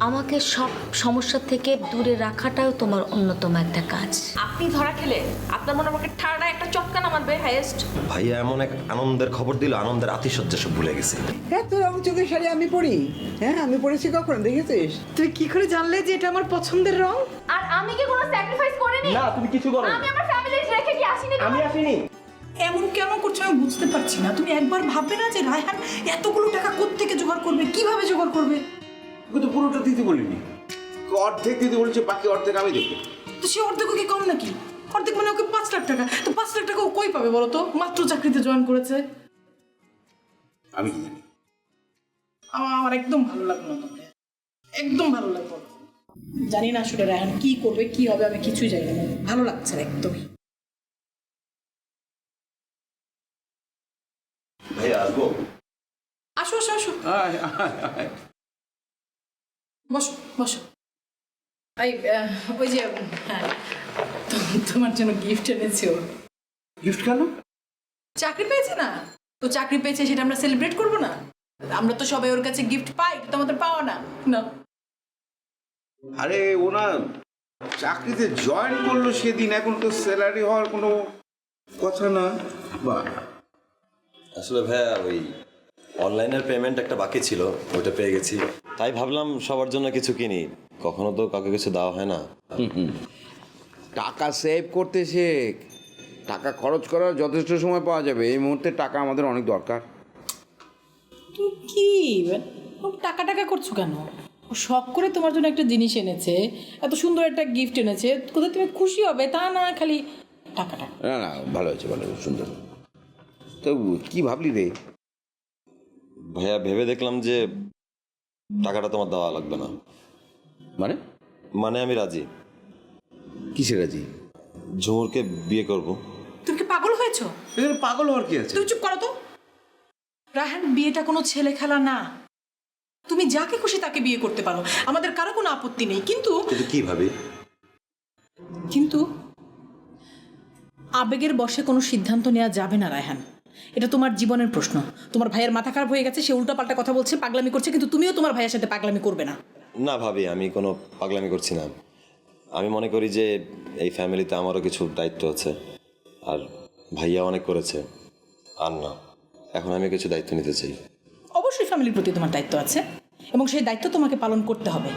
আমাকে সব সমস্যা থেকে দূরে রাখাটাও তোমার অন্যতম একটা কাজ। আপনি ধরা খেলে আপনার মনে আমাকে ঠাড়া একটা চটকানা মারবে হাইয়েস্ট। ভাইয়া এমন এক আনন্দের খবর দিল, আনন্দের আতিশয্য সব ভুলে গেছে। হ্যাঁ, তোর রং চোখের শাড়ি আমি পরি। হ্যাঁ, আমি পরেছি কখন, দেখেছিস? তুই কি করে জানলে যে এটা আমার পছন্দের রং? আর আমি কি কোনো স্যাক্রিফাইস করিনি? না, তুমি কিছু করো। আমি আমার ফ্যামিলি রেখে কি আসিনি? আমি আসিনি। এমন কেন করছো আমি বুঝতে পারছি না। তুমি একবার ভাববে না যে রায়হান এতগুলো টাকা কোত্থেকে জোগাড় করবে, কিভাবে জোগাড় করবে? কিন্তু পুরোটা দিতে বলিনি, অর্ধেক দিতে বলেছে, বাকি অর্ধেক আমি দেবো। তো সে অর্ধেক কি কম নাকি? অর্ধেক মানে ওকে 5 লাখ টাকা। তো 5 লাখ টাকা ও কই পাবে বলো তো? মাত্র চাকরিতে জয়েন করেছে। আমি কি জানি? আমার একদম ভালো লাগলো না তোমাকে, একদম ভালো লাগলো না। জানি না আসলে রায়হান কি করবে, কি হবে, আমি কিছুই জানি না। ভালো লাগছে না একদমই। ভাইয়া আসবো? আসো আসো আসো, বসো বসো। ওই যে হ্যাঁ, তোমার জন্য গিফট এনেছি। ও গিফট কেন? চাকরি পেয়েছে না তো, চাকরি পেয়েছে সেটা আমরা সেলিব্রেট করবো না? আমরা তো সবাই ওর কাছে গিফট পাই, তো আমাদের পাওয়া না না। আরে ও না চাকরিতে জয়েন করলো সেদিন, এখন তো স্যালারি হওয়ার কোনো কথা না। বা আসলে ভাইয়া ওই অনলাইনের পেমেন্ট একটা বাকি ছিল, ওইটা পেয়ে গেছি, তাই ভাবলাম সবার জন্য কিছু কিনি। কখনো তো কাউকে কিছু দেওয়া হয় না। টাকা সেভ করতে শেখ, টাকা খরচ করার যথেষ্ট সময় পাওয়া যাবে। এই মুহূর্তে টাকা আমাদের অনেক দরকার। তুমি কি ও টাকা টাকা করছো কেন? ও শখ করে তোমার জন্য একটা জিনিস এনেছে, এত সুন্দর একটা গিফট এনেছে, কোথায় তুমি খুশি হবে তা না খালি টাকা টাকা। না না, ভালো হয়েছে, ভালো হয়েছে, সুন্দর। তো কি ভাবলি রে? ভাইয়া ভেবে দেখলাম যে টাকাটা তোমার দেওয়া লাগবে না। মানে? মানে আমি রাজি। কিসের রাজি? ঝুমুরকে বিয়ে করব। তুমি কি পাগল হয়েছো? এখানে পাগল হওয়ার কি আছে? তুমি চুপ করো তো। রায়হান, বিয়েটা কোনো ছেলে খেলা না। তুমি যাকে খুশি তাকে বিয়ে করতে পারো, আমাদের কারো কোনো আপত্তি নেই। কিন্তু কিন্তু কি ভাবি? কিন্তু আবেগের বশে কোনো সিদ্ধান্ত নেওয়া যাবে না রায়হান। এটা তোমার জীবনের প্রশ্ন। তোমার ভাইয়ের মাথা খারাপ হয়ে গেছে, সে উল্টাপাল্টা কথা বলছে, পাগলামি করছে, কিন্তু তুমিও তোমার ভাইয়ের সাথে পাগলামি করবে না। না ভাবি, আমি কোনো পাগলামি করছি না। আমি মনে করি যে এই ফ্যামিলিতে আমারও কিছু দায়িত্ব আছে, আর ভাইয়া অনেক করেছে। আর না, এখন আমি কিছু দায়িত্ব নিতে চাই। অবশ্যই ফ্যামিলির প্রতি তোমার দায়িত্ব আছে এবং সেই দায়িত্ব তোমাকে পালন করতে হবে,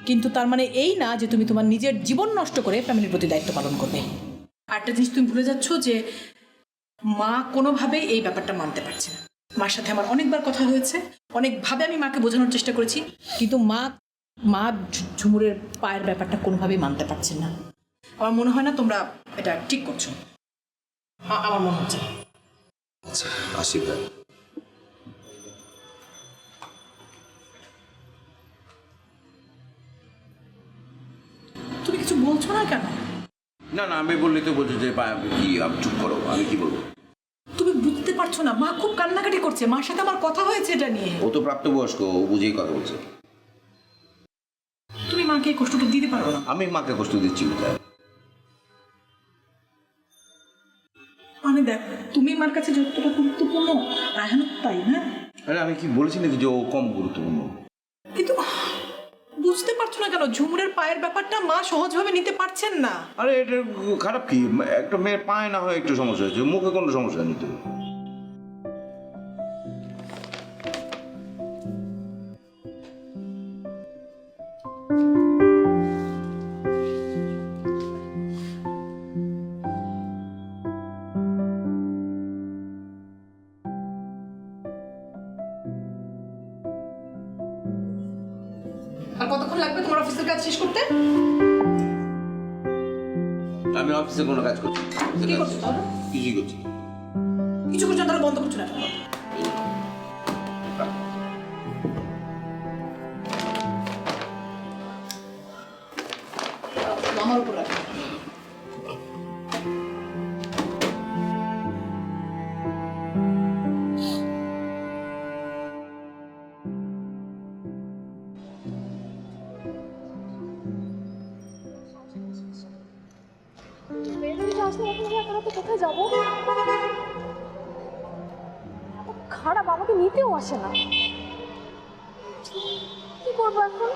কিন্তু তার মানে এই না যে তুমি তোমার নিজের জীবন নষ্ট করে ফ্যামিলির প্রতি দায়িত্ব পালন করবে। আরেকটা জিনিস তুমি ভুলে যাচ্ছ যে মা কোনোভাবেই এই ব্যাপারটা মানতে পারছে না। মার সাথে আমার অনেকবার কথা হয়েছে, অনেকভাবে আমি মাকে বোঝানোর চেষ্টা করেছি, কিন্তু মা ঝুমুরের পায়ের ব্যাপারটা কোনোভাবেই মানতে পারছেন না। আমার মনে হয় না তোমরা এটা ঠিক করছো। আমার মনে হচ্ছে। আচ্ছা, আসি ভাই। তুমি কিছু বলছো না কেন? না না, আমি বললি তো বলছো যে কি, চুপ করো, আমি কি বলবো? তুমি বুঝতে পারছো না, মা খুব কান্নাকাটি করছে। মার সাথে আমার কথা হয়েছে এটা নিয়ে। ও তো প্রাপ্তবয়স্ক, ও বুঝেই কথা বলছে। তুমি মাকে এই কষ্টটা দিতে পারো না। আমি মাকে কষ্ট দিচ্ছি কোথায়? মানে দেখ, তুমি মার কাছে যতটা গুরুত্বপূর্ণ রায়হানও তাই, হ্যাঁ? আরে আমি কি বলেছি নাকি যে ও কম গুরুত্বপূর্ণ? কিন্তু বুঝতে পারছো না কেন? ঝুমুরের পায়ের ব্যাপারটা মা সহজভাবে নিতে পারছেন না। আরে এটা খারাপ কি? একটা মেয়ের পায়ে না হয় একটু সমস্যা হয়েছে, মুখে কোনো সমস্যা নেই তো। আর কতক্ষণ লাগবে তোমার অফিসের কাজ শেষ করতে? আমি অফিসে কোনো কাজ করছি না। কি করছো তাহলে? কিছুই করছি না। কিছু করছো না, তাহলে বন্ধ করছো না। আমার উপর রাখো। কোথায় যাবো? খারাপ, আমাকে নিতেও আসে না। কি করবো এখন?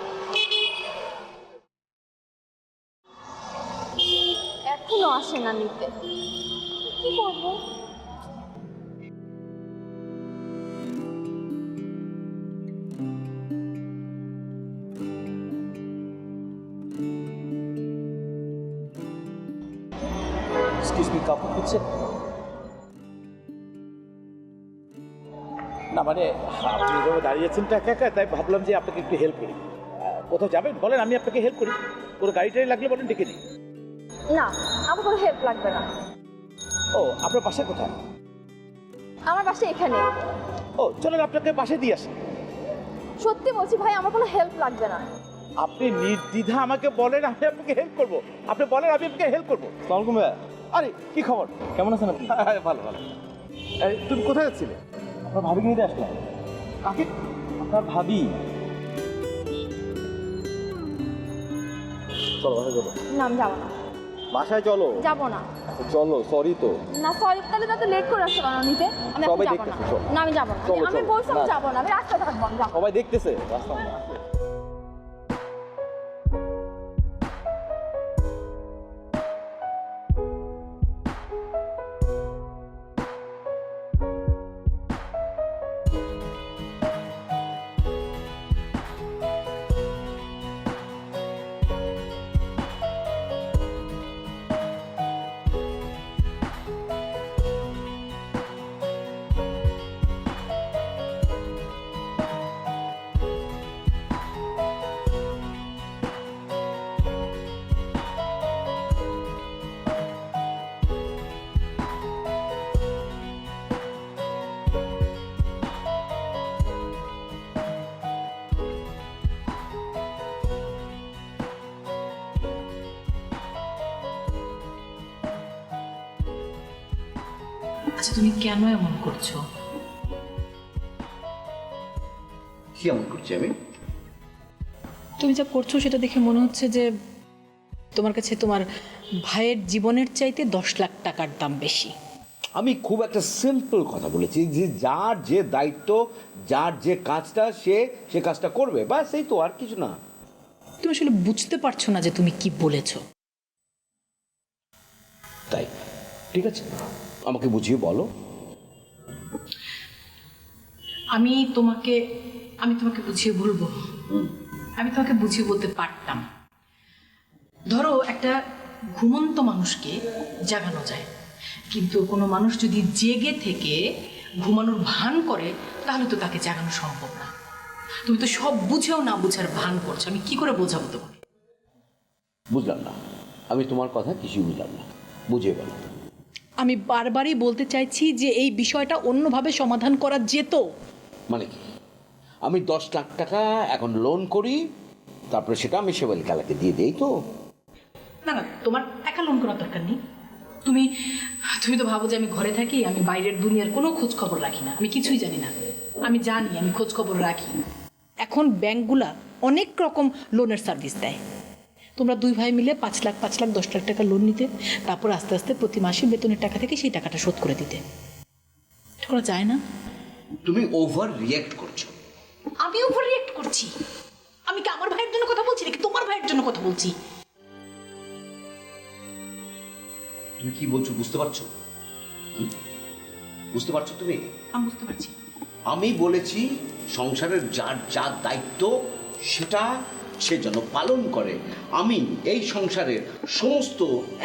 আসে না নিতে, কি করবো? এক্সকিউজ মি, কাপড় খুঁজছে না? মানে আপনি এভাবে দাঁড়িয়ে আছেন একা একা, তাই ভাবলাম যে আপনাকে একটু হেল্প করি। কোথাও যাবেন বলেন, আমি আপনাকে হেল্প করি। কোনো গাড়ি টাড়ি লাগলে বলেন, ডেকে দিই। না, আমার কোনো হেল্প লাগবে না। ও, আপনার বাসা কোথায়? আমার বাসা এখানে। ও চলেন, আপনাকে বাসায় দিয়ে আসি। সত্যি বলছি ভাই, আমার কোনো হেল্প লাগবে না। আপনি নির্দ্বিধা আমাকে বলেন, আমি আপনাকে হেল্প করবো। আপনি বলেন, আমি আপনাকে হেল্প করবো। সালামালাইকুম ভাইয়া। আরে কি খবর, কেমন আছেন আপনি? ভালো ভালো। তুমি কোথায় যাচ্ছিলে? আপনার ভাবিকে নিতে আসলাম। কাকে? আপনার ভাবি। চলো বাসায় চলো। না, আমি যাবো না। বাসায় চলো। যাবো না। আচ্ছা, চলো, সরি তো। না সরি, তাহলে তো লেট করে আসতে পারো নিতে। আমি এখন সবাই যাবো না। দেখতেছে, চলো। না, আমি যাবো না। চলো, আমি চলো। বলছি আমি না। যাবো না, আমি রাস্তায় থাকবো, আমি যাবো না। সবাই দেখতেছে রাস্তা মধ্যে। আচ্ছা, তুমি কেন এমন করছো? কি এমন করছি আমি? তুমি যা করছো সেটা দেখে মনে হচ্ছে যে তোমার কাছে তোমার ভাইয়ের জীবনের চাইতে 10 লাখ টাকার দাম বেশি। আমি খুব একটা সিম্পল কথা বলেছি যে যার যে দায়িত্ব, যার যে কাজটা, সে কাজটা করবে, ব্যাস, এই তো, আর কিছু না। তুমি আসলে বুঝতে পারছো না যে তুমি কি বলেছো। তাই ঠিক আছে, আমাকে বুঝিয়ে বলো। আমি তোমাকে বুঝিয়ে বলবো। আমি তোমাকে বুঝিয়ে বলতে পারতাম। ধরো, একটা ঘুমন্ত মানুষকে জাগানো যায়, কিন্তু কোনো মানুষ যদি জেগে থেকে ঘুমানোর ভান করে তাহলে তো তাকে জাগানো সম্ভব না। তুমি তো সব বুঝেও না বুঝার ভান করছো। আমি কি করে বোঝাবো তোমাকে? বুঝলাম না, আমি তোমার কথা কিছুই বুঝলাম না, বুঝিয়ে বলো। আমি বারবারই বলতে চাইছি যে এই বিষয়টা অন্যভাবে সমাধান করা যেত। মানে কি? আমি 10 লাখ টাকা এখন লোন করি, তারপরে সেটা আমি সেবালি কালাকে দিয়ে দিই তো? না না, তোমার একা লোন করার দরকার নেই। তুমি তো ভাবো যে আমি ঘরে থাকি, আমি বাইরের দুনিয়ার কোনো খোঁজ খবর রাখি না, আমি কিছুই জানি না। আমি জানি, আমি খোঁজ খবর রাখি। এখন ব্যাংকগুলা অনেক রকম লোনের সার্ভিস দেয়। তোমরা 2 ভাই মিলে 5 লাখ 10 লাখ টাকা লোন নিতে, তারপর আস্তে আস্তে প্রতি মাসে বেতনের টাকা থেকে সেই টাকাটা শোধ করে দিতে। করা যায় না? তুমি ওভার রিয়্যাক্ট করছো। আমি ওভার রিঅ্যাক্ট করছি? আমি কি আমার ভাইয়ের জন্য কথা বলছি নাকি তোমার ভাইয়ের জন্য কথা বলছি? তুমি কি বলছো বুঝতে পারছো? বুঝতে পারছো তুমি? আমি বুঝতে পারছি। আমি বলেছি সংসারের যার যার দায়িত্ব সেটা সে যেন পালন করে। আমি এই সংসারের সমস্ত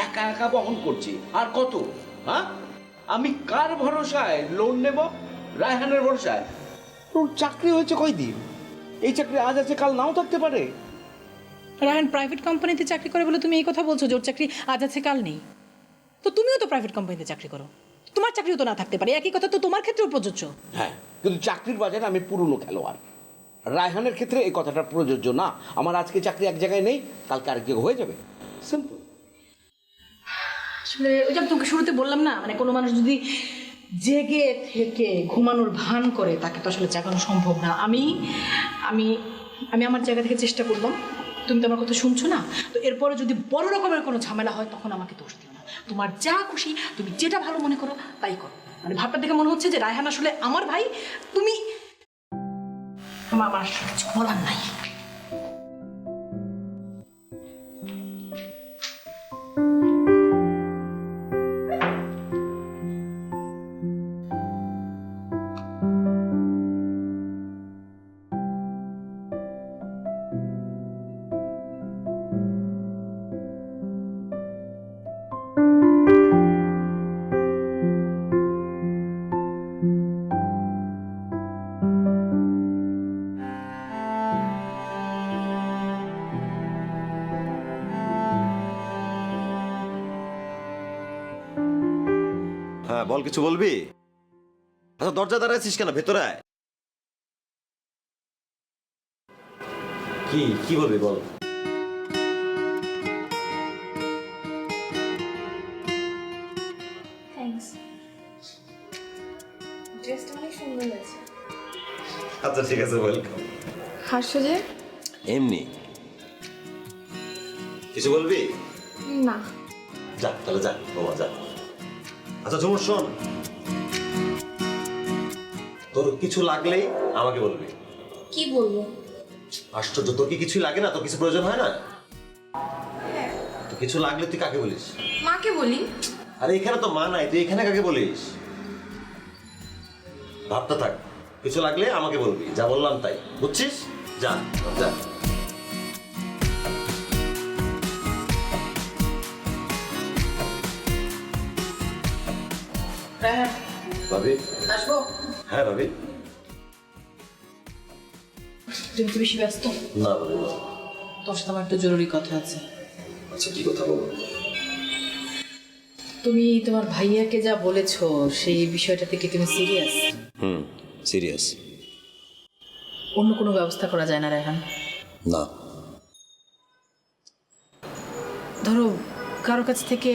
একা একা বহন করছি। আর কত? হ্যাঁ, আমি কার ভরসায় লোন নেব? রায়হানের ভরসায়? ওর চাকরি হয়েছে কয়দিন? এই চাকরি আজ আছে কাল নাও থাকতে পারে। রায়হান প্রাইভেট কোম্পানিতে চাকরি করে বলে তুমি এই কথা বলছো যে ওর চাকরি আজ আছে কাল নেই? তো তুমিও তো প্রাইভেট কোম্পানিতে চাকরি করো, তোমার চাকরিও তো না থাকতে পারে। একই কথা তো তোমার ক্ষেত্রেও প্রযোজ্য। হ্যাঁ, কিন্তু চাকরির বাজারে আমি পুরনো খেলোয়াড়। রায়হানের ক্ষেত্রে এই কথাটা প্রযোজ্য না। আমার আজকে চাকরি এক জায়গায় নেই, কালকে আরেক জায়গায় হয়ে যাবে, সিম্পল। আসলে ওই যে তোমাকে শুরুতে বললাম না, মানে কোনো মানুষ যদি জেগে থেকে ঘুমানোর ভান করে তাকে তো আসলে জাগানো সম্ভব না। আমি আমি আমি আমার জায়গা থেকে চেষ্টা করলাম। তুমি তো আমার কথা শুনছো না, তো এরপরে যদি বড় রকমের কোনো ঝামেলা হয় তখন আমাকে দোষ দিও না। তোমার যা খুশি, তুমি যেটা ভালো মনে করো তাই করো। মানে ভাবটা দেখে মনে হচ্ছে যে রায়হান আসলে আমার ভাই। তুমি আমার কিছু বলার নাই। বল, কিছু বলবি? আচ্ছা দরজা দাঁড়াইছিস কেন, ভেতরে আয়। কি বলবি বল। থ্যাঙ্কস, ড্রেসটা অনেক সুন্দর হয়েছে। আচ্ছা ঠিক আছে, ওয়েলকাম। হাসছো যে? এমনি। কিছু বলবি? না। যা তাহলে, যা বাবা যা। আচ্ছা ঝুমুর শোন, তোর কিছু লাগলেই আমাকে বলবি। কি বলবো? আশ্চর্য, তোর কি কিছুই লাগে না? তোর কিছু প্রয়োজন হয় না? তো কিছু লাগলে তুই কাকে বলিস? মাকে বলি। আরে এখানে তো মা নাই, তুই এখানে কাকে বলিস? ভাবতে থাক, কিছু লাগলে আমাকে বলবি, যা বললাম তাই, বুঝছিস? যা যা। রায়হান, ভাবি। আসবো? হ্যাঁ ভাবি। তুমি কি বেশি ব্যস্ত? না ভাবি না। তোর সাথে আমার একটু জরুরি কথা আছে। আচ্ছা কি কথা বলবো? তুমি তোমার ভাইয়াকে যা বলেছো সেই বিষয়টাতে কি তুমি সিরিয়াস? সিরিয়াস। অন্য কোনো ব্যবস্থা করা যায় না রায়হান? না। ধরো কারো কাছ থেকে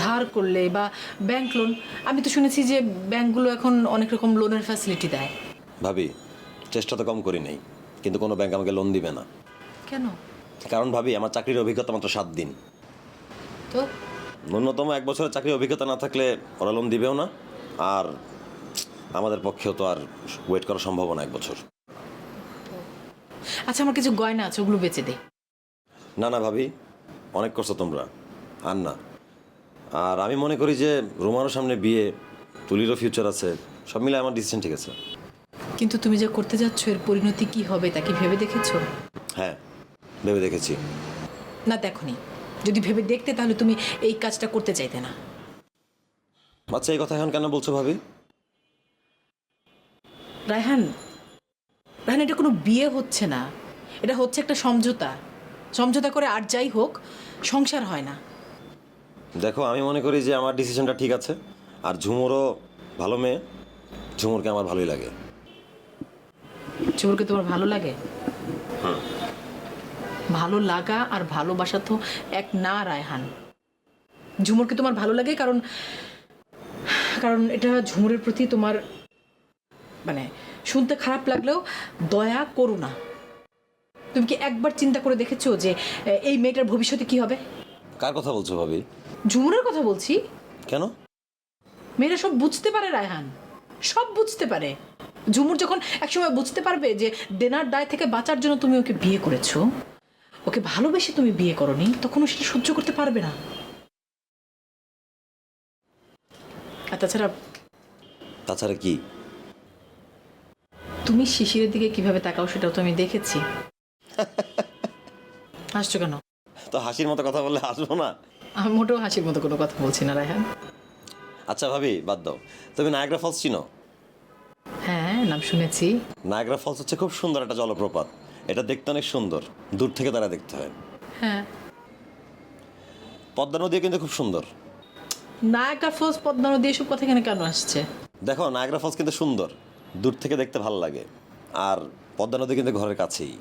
ধার করলে বা ব্যাংক লোন, আমি তো শুনেছি যে ব্যাংকগুলো এখন অনেক রকম লোনের ফ্যাসিলিটি দেয়। ভাবি, চেষ্টা তো কম করি নাই, কিন্তু কোনো ব্যাংক আমাকে লোন দিবে না। কেন? কারণ ভাবি, আমার চাকরির অভিজ্ঞতা মাত্র 7 দিন। তো ন্যূনতম 1 বছরের চাকরির অভিজ্ঞতা না থাকলে ওরা লোন দিবেও না, আর আমাদের পক্ষেও তো আর ওয়েট করা সম্ভব না 1 বছর। আচ্ছা, আমার কিছু গয়না আছে, ওগুলো বেচে দে। না না ভাবি, অনেক করছো তোমরা, আর না। আর আমি মনে করি যে রোমারও সামনে বিয়ে, তুলিরও ফিউচার আছে, সব মিলে আমার ডিসিশন ঠিক আছে। কিন্তু তুমি যা করতে যাচ্ছ এর পরিণতি কি হবে তা কি ভেবে দেখেছো? হ্যাঁ, ভেবে দেখেছি। না দেখোনি, যদি ভেবে দেখতে তাহলে তুমি এই কাজটা করতে চাইতে না। আচ্ছা, এই কথা এখন কেন বলছো ভাবি? রায়হান, রায়হান, এটা কোনো বিয়ে হচ্ছে না, এটা হচ্ছে একটা সমঝোতা। সমঝোতা করে আর যাই হোক সংসার হয় না। দেখো, আমি মনে করি যে আমার ডিসিশনটা ঠিক আছে, আর ঝুমুরও ভালো মেয়ে, ঝুমুরকে আমার ভালোই লাগে। ঝুমুরকে তোমার ভালো লাগে? ভালো লাগা আর ভালোবাসা তো এক না রায়হান। ঝুমুরকে তোমার ভালো লাগে কারণ কারণ এটা ঝুমুরের প্রতি তোমার, মানে শুনতে খারাপ লাগলেও দয়া করো না। তুমি কি একবার চিন্তা করে দেখেছো যে এই মেয়েটার ভবিষ্যতে কি হবে? কার কথা বলছো ভাবি? ঝুমুরের কথা বলছি। কেন? মেয়েরা সব বুঝতে পারে রায়হান, সব বুঝতে পারে। ঝুমুর যখন একসময় বুঝতে পারবে যে দেনার দায় থেকে বাঁচার জন্য তুমি ওকে বিয়ে করেছো, ওকে ভালোবেসে তুমি বিয়ে করনি, তখন ও সেটা সহ্য করতে পারবে না। আর তাছাড়া কি? তুমি শিশিরের দিকে কিভাবে তাকাও সেটাও তো আমি দেখেছি। হাসছো কেন? তো হাসির মতো কথা বললে হাসবো না? আমি মোটেও হাসির মতো কোনো কথা বলছি না রায়হান। আচ্ছা ভাবি, বাদ দাও। তুমি নায়াগ্রা ফলস চিনো? হ্যাঁ, নাম শুনেছি। নায়াগ্রা ফলস হচ্ছে খুব সুন্দর একটা জলপ্রপাত। এটা দেখতে অনেক সুন্দর, দূর থেকে তারা দেখতে হয়। হ্যাঁ, পদ্মা নদীও কিন্তু খুব সুন্দর। নায়াগ্রা ফলস, পদ্মা নদী, এসব কথা এখানে কেন আসছে? দেখো, নায়াগ্রা ফলস কিন্তু সুন্দর, দূর থেকে দেখতে ভালো লাগে, আর পদ্মা নদী কিন্তু ঘরের কাছেই।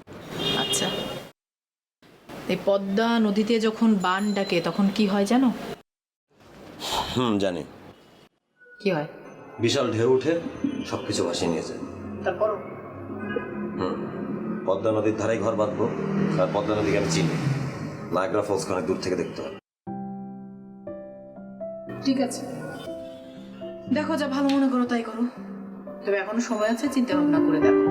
আচ্ছা, এই পদ্মা নদীতে যখন বান ডাকে তখন কি হয় জানো? জানি। কি হয়? বিশাল ঢেউ উঠে সবকিছু ভাসিয়ে নিয়ে যায়। তারপর পদ্মা নদীর ধারেই ঘর বাঁধবো, আর পদ্মা নদীকে আমি চিনি। নায়াগ্রা ফলস অনেক দূর থেকে দেখতে হয়। ঠিক আছে, দেখো যা ভালো মনে করো তাই করো, তবে এখনো সময় আছে, চিন্তা ভাবনা করে দেখো।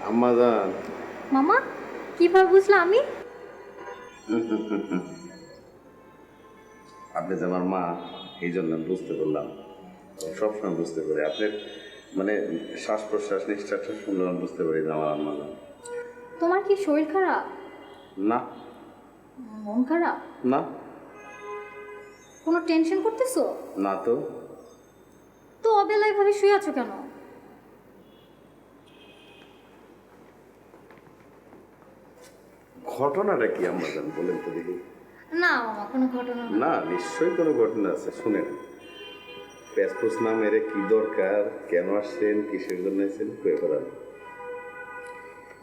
আম্মা জান, মামা, কিভাবে বুঝলা আমি? আপনি যে আমার মা, এই জন্য আমি বুঝতে পারলাম। সবসময় বুঝতে পারি আপনার, মানে শ্বাস প্রশ্বাস নিঃশ্বাসটা শুনলে আমি বুঝতে পারি যে আমার আম্মা জান। তোমার কি শরীর খারাপ? না মন খারাপ? না কোনো টেনশন করতেছো? না তো। তো অবেলায় ভাবে শুয়ে আছো কেন? ঘটনাটা কি আম্মা জান বলেন তো দেখি। না মামা, কোনো ঘটনা না। না নিশ্চয়ই কোনো ঘটনা আছে, শুনেন। প্যাসপোস না মেরে কি দরকার, কেন আসছেন, কিসের জন্য আসছেন, কয়ে ফেলান।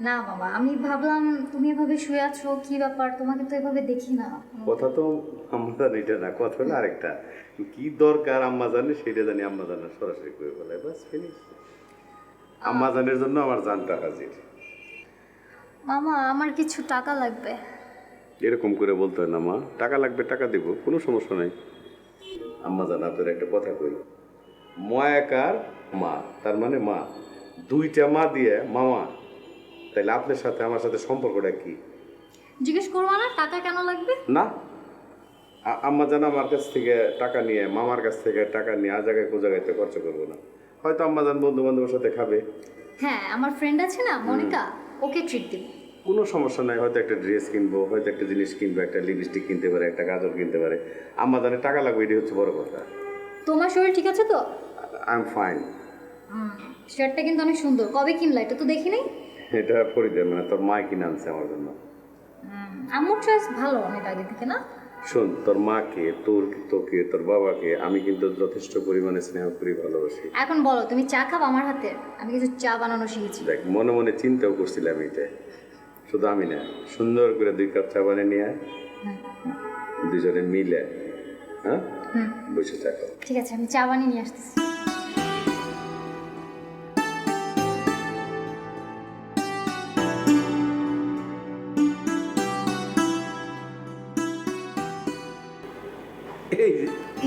না মামা, আমি ভাবলাম তুমি এভাবে শুয়ে আছো, কি ব্যাপার? তোমাকে তো এভাবে দেখি না। কথা তো আম্মা জান এটা না, কথা হলো আরেকটা। কি দরকার আম্মা জানে সেটা জানি, আম্মা জানা সরাসরি করে ফেলায়, বাস ফিনিশ। আম্মা জানের জন্য আমার জানটা হাজির। মামা, আমার কিছু টাকা লাগবে। এরকম করে বলতে হয় না মা, টাকা লাগবে টাকা দেবো, কোনো সমস্যা নাই। আম্মা জান আপনার একটা কথা কই, ময়াকার মা তার মানে মা, দুইটা মা দিয়ে মামা, তাইলে আপনার সাথে আমার সাথে সম্পর্কটা কি? জিজ্ঞেস করবো না টাকা কেন লাগবে? না, আম্মা জান আমার কাছ থেকে টাকা নিয়ে, মামার কাছ থেকে টাকা নিয়ে আজ জায়গায় কো জায়গায় খরচ করবো না। হয়তো আম্মা জান বন্ধু বান্ধবের সাথে খাবে। হ্যাঁ, আমার ফ্রেন্ড আছে না মনিকা, ওকে ট্রিট দিব। কোনো সমস্যা নাই, হয়তো একটা ড্রেস কিনবো, হয়তো একটা জিনিস কিনবো, একটা লিপস্টিক কিনতে পারে, একটা গাজর কিনতে পারে। আম্মা জানের টাকা লাগবে, এটি হচ্ছে বড় কথা। তোমার শরীর ঠিক আছে তো? I am fine. শার্টটা কিন্তু অনেক সুন্দর, কবে কিনলা? এটা তো দেখি নাই। এটা ফরিদের মানে তোর মা কিনে আনছে আমার জন্য। আম্মুর চয়েস ভালো অনেক আগে থেকে না? শোন, তোর মাকে, তোকে, তোর বাবাকে আমি কিন্তু যথেষ্ট পরিমাণে স্নেহ করি, ভালোবাসি। এখন বলো, তুমি চা খাবা আমার হাতের? আমি কিছু চা বানানো শিখেছি। দেখ, মনে মনে চিন্তাও করছিলাম এটা, শুধু আমি না, সুন্দর করে 2 কাপ চা বানিয়ে নিয়ে আয়, দুজনে মিলে, হ্যাঁ বসে চা খাও। ঠিক আছে, আমি চা বানিয়ে নিয়ে আসতেছি।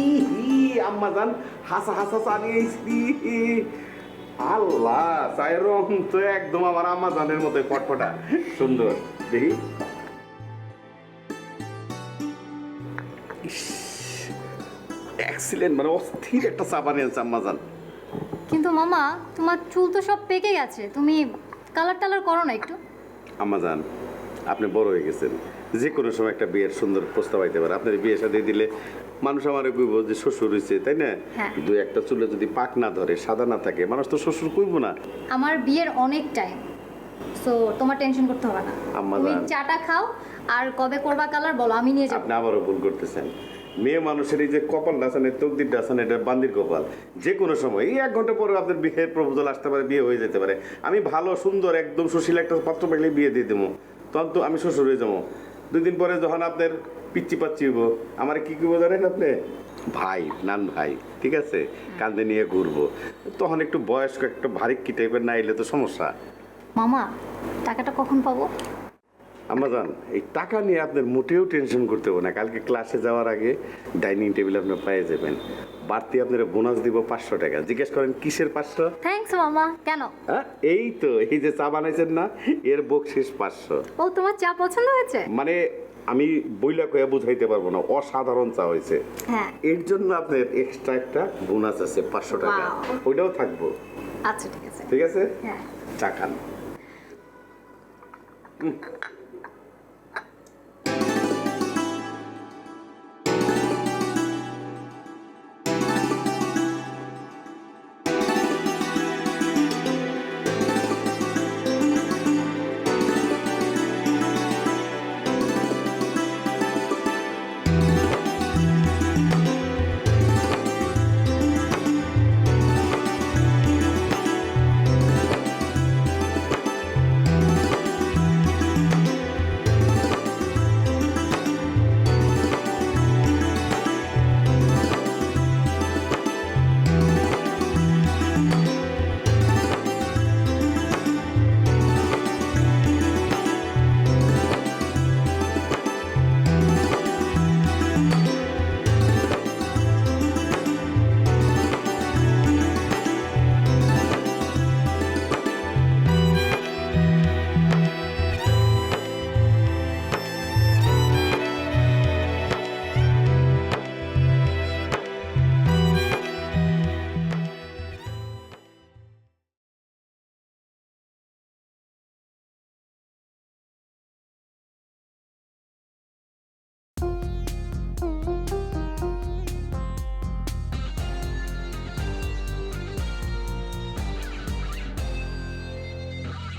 এই আম্মা জান হাসা হাসা চা নিয়ে এসেছি। আল্লাহ, চায়ের রং তো একদম আমার আম্মা জানের মতো ফটফটা সুন্দর, দেখি। এক্সিলেন্ট, মানে অস্থির একটা চা বানিয়েছে আম্মা জান। কিন্তু মামা, তোমার চুল তো সব পেকে গেছে, তুমি কালার টালার করো না একটু? আম্মা জান, আপনি বড় হয়ে গেছেন, যে কোনো সময় একটা বিয়ের সুন্দর প্রস্তাব আইতে পারে। আপনার বিয়ে সাথে দিলে মানুষ আমারে কইব যে শ্বশুর হইছে, তাই না? হ্যাঁ। 2-1টা চুলে যদি পাক না ধরে, সাদা না থাকে, মানুষ তো শ্বশুর কইব না। আমার বিয়ের অনেক টাইম, সো তোমার টেনশন করতে হবে না। আম্মা তুমি জান। চাটা খাও, আর কবে করবা কালার বলো, আমি নিয়ে যাবো। আপনি আবারও ভুল করতেছেন। মেয়ে মানুষের এই যে কপালটা আছে না, তকদিরটা আছে না, এটা বান্দির কপাল। যে কোনো সময় এই 1 ঘন্টা পরে আপনার বিয়ের প্রপোজাল আসতে পারে, বিয়ে হয়ে যেতে পারে। আমি ভালো সুন্দর একদম সুশীল একটা পাত্র পেলে বিয়ে দিয়ে দেবো, তখন তো আমি শ্বশুর হয়ে যাবো। 2 দিন পরে যখন আপনার পিচ্ছি পাচ্ছি হইব, আমার কি করবো জানেন আপনি? ভাই, নান ভাই, ঠিক আছে, কান্দে নিয়ে ঘুরবো। তখন একটু বয়স্ক, একটু ভারী কি টাইপের না এলে তো সমস্যা। মামা, টাকাটা কখন পাবো? আম্মা জান, এই টাকা নিয়ে আপনার মোটেও টেনশন করতে হবে না। কালকে ক্লাসে যাওয়ার আগে ডাইনিং টেবিল আপনার পেয়ে যাবেন। বাড়তি আপনার বোনাস দিব 500 টাকা। জিজ্ঞেস করেন কিসের 500? থ্যাঙ্কস মামা। কেন? হ্যাঁ, এই তো, এই যে চা বানাইছেন না, এর বকশিস 500। ও, তোমার চা পছন্দ হয়েছে? মানে আমি বইলা কয়ে বুঝাইতে পারবো না, অসাধারণ চা হয়েছে। হ্যাঁ। এর জন্য আপনার এক্সট্রা একটা বোনাস আছে 500 টাকা, Wow. ওইটাও থাকবো। আচ্ছা, ঠিক আছে। ঠিক আছে, হ্যাঁ। চা খান।